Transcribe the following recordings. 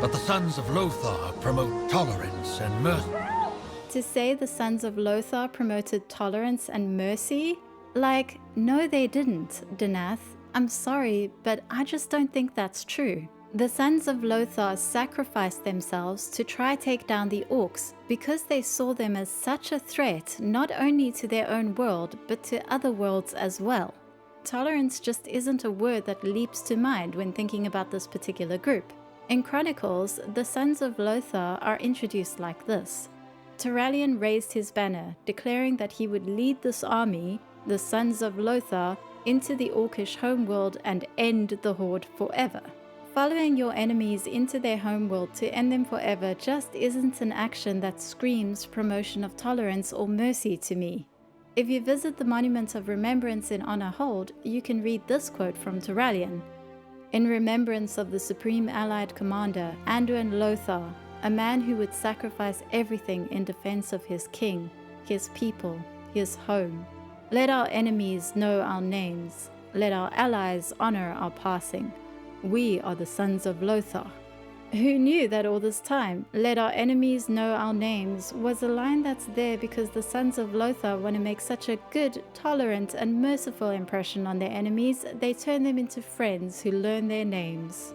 But the Sons of Lothar promote tolerance and mercy. To say the Sons of Lothar promoted tolerance and mercy? Like, no they didn't, Danath. I'm sorry, but I just don't think that's true. The Sons of Lothar sacrificed themselves to try take down the orcs because they saw them as such a threat not only to their own world but to other worlds as well. Tolerance just isn't a word that leaps to mind when thinking about this particular group. In Chronicles, the Sons of Lothar are introduced like this. Turalyon raised his banner, declaring that he would lead this army, the Sons of Lothar, into the Orcish homeworld and end the Horde forever. Following your enemies into their homeworld to end them forever just isn't an action that screams promotion of tolerance or mercy to me. If you visit the Monument of Remembrance in Honor Hold, you can read this quote from Turalyon. In remembrance of the Supreme Allied Commander, Anduin Lothar, a man who would sacrifice everything in defense of his king, his people, his home. Let our enemies know our names. Let our allies honor our passing. We are the Sons of Lothar. Who knew that all this time, let our enemies know our names, was a line that's there because the Sons of Lothar want to make such a good, tolerant, and merciful impression on their enemies, they turn them into friends who learn their names.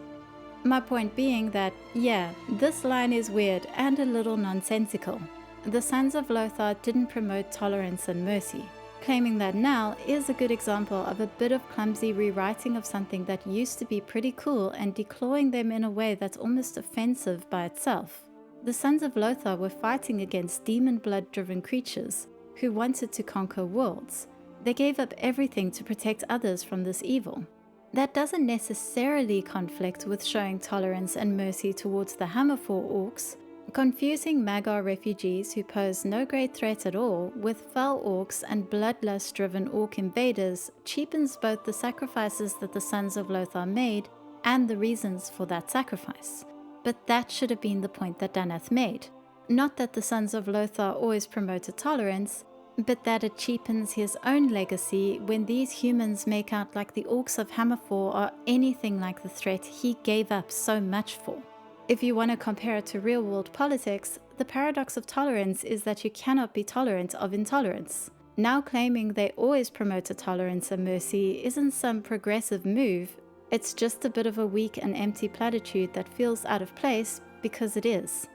My point being that, yeah, this line is weird and a little nonsensical. The Sons of Lothar didn't promote tolerance and mercy. Claiming that now is a good example of a bit of clumsy rewriting of something that used to be pretty cool and declawing them in a way that's almost offensive by itself. The Sons of Lothar were fighting against demon blood-driven creatures who wanted to conquer worlds. They gave up everything to protect others from this evil. That doesn't necessarily conflict with showing tolerance and mercy towards the Hammerfall orcs. Confusing Mag'har refugees who pose no great threat at all with fell orcs and bloodlust-driven orc invaders cheapens both the sacrifices that the Sons of Lothar made and the reasons for that sacrifice. But that should have been the point that Danath made. Not that the Sons of Lothar always promoted tolerance, but that it cheapens his own legacy when these humans make out like the orcs of Hammerfall are anything like the threat he gave up so much for. If you want to compare it to real-world politics, the paradox of tolerance is that you cannot be tolerant of intolerance. Now claiming they always promoted tolerance and mercy isn't some progressive move, it's just a bit of a weak and empty platitude that feels out of place because it is.